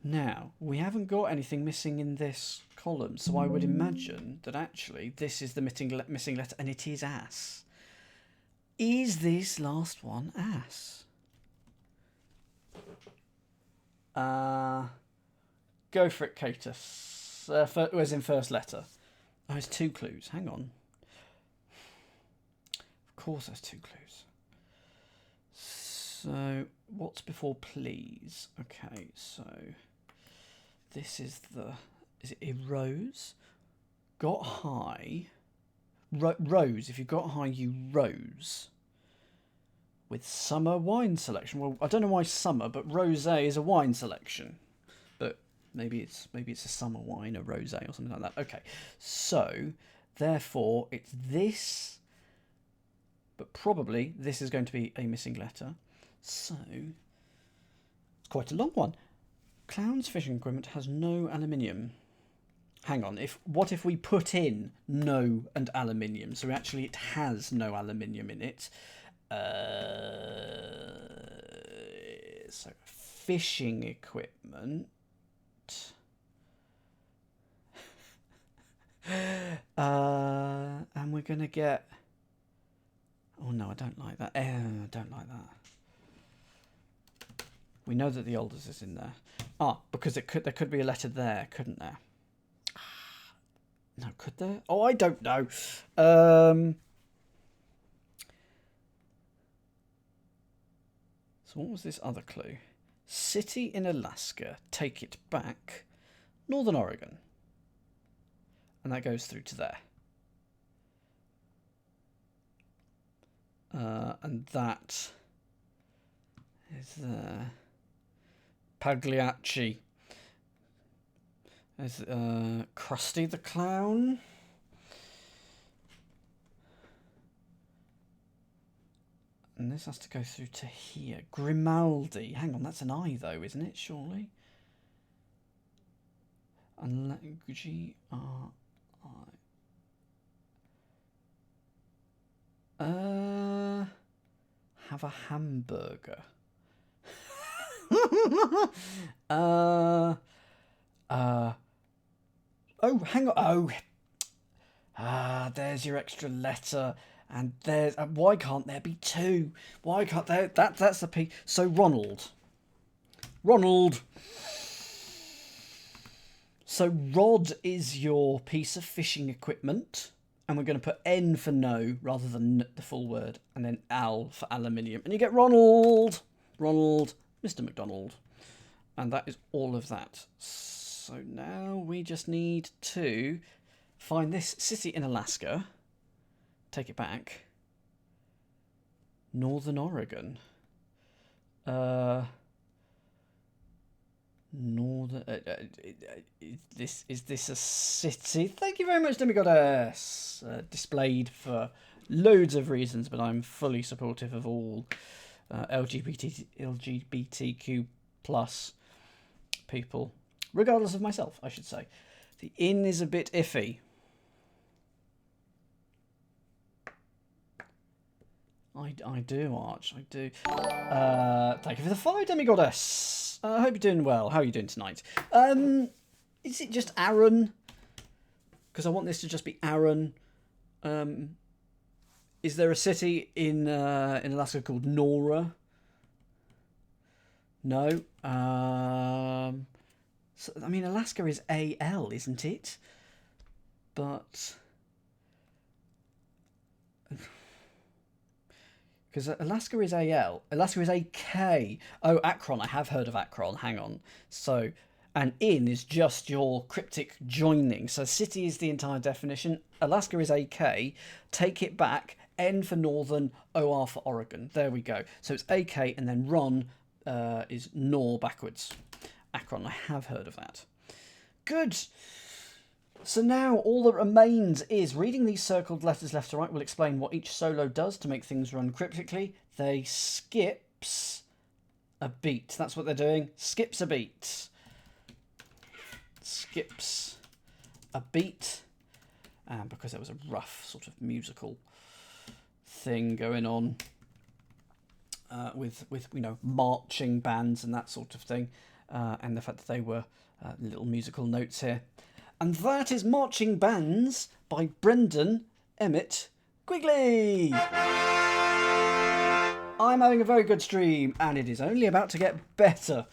Now, we haven't got anything missing in this column, so I would imagine that actually this is the missing letter, and it is ass. Is this last one ass? Go for it, Catus. Where's in first letter? Oh, it's 2 clues. Hang on. Of course there's 2 clues. So, what's before please? Okay, so this is the... Is it arose? Got high. Rose. If you got high, you rose. With summer wine selection. Well, I don't know why summer, but rosé is a wine selection. But maybe it's a summer wine, a rosé or something like that. Okay, so therefore it's this, but probably this is going to be a missing letter. So it's quite a long one. Clown's fishing equipment has no aluminium. Hang on, what if we put in no and aluminium? So actually it has no aluminium in it. So fishing equipment. And we're gonna get... Oh no, I don't like that. I don't like that. We know that the oldest is in there. Because there could be a letter there, couldn't there? No, could there? Oh, I don't know. So what was this other clue? City in Alaska, take it back, Northern Oregon. And that goes through to there. And that is Pagliacci. Is Krusty the Clown. And this has to go through to here. Grimaldi. Hang on, that's an I though, isn't it? Surely. Unless G-R-I. Have a hamburger. Oh, hang on. Oh. There's your extra letter. And there's... why can't there be 2? Why can't there... That's the P. So Ronald. So rod is your piece of fishing equipment. And we're going to put N for no rather than the full word. And then Al for aluminium. And you get Ronald. Mr. McDonald. And that is all of that. So now we just need to find this city in Alaska. Take it back. Northern Oregon. Is this a city? Thank you very much, Demigoddess. Displayed for loads of reasons, but I'm fully supportive of all LGBTQ plus people, regardless of myself, I should say. The inn is a bit iffy. I do, Arch. I do. Thank you for the 5, Demigoddess. I hope you're doing well. How are you doing tonight? Is it just Aaron? Because I want this to just be Aaron. Is there a city in Alaska called Nora? No. So, I mean, Alaska is AL, isn't it? But... Because Alaska is AL. Alaska is AK. Oh, Akron. I have heard of Akron. Hang on. So, and in is just your cryptic joining. So city is the entire definition. Alaska is AK. Take it back. N for Northern. OR for Oregon. There we go. So it's AK, and then Ron is NOR backwards. Akron. I have heard of that. Good. So now all that remains is reading these circled letters left to right will explain what each solo does to make things run cryptically. They skips a beat. That's what they're doing. Skips a beat. Skips a beat. And because there was a rough sort of musical thing going on with you know, marching bands and that sort of thing, and the fact that they were little musical notes here. And that is Marching Bands by Brendan Emmett Quigley. I'm having a very good stream, and it is only about to get better.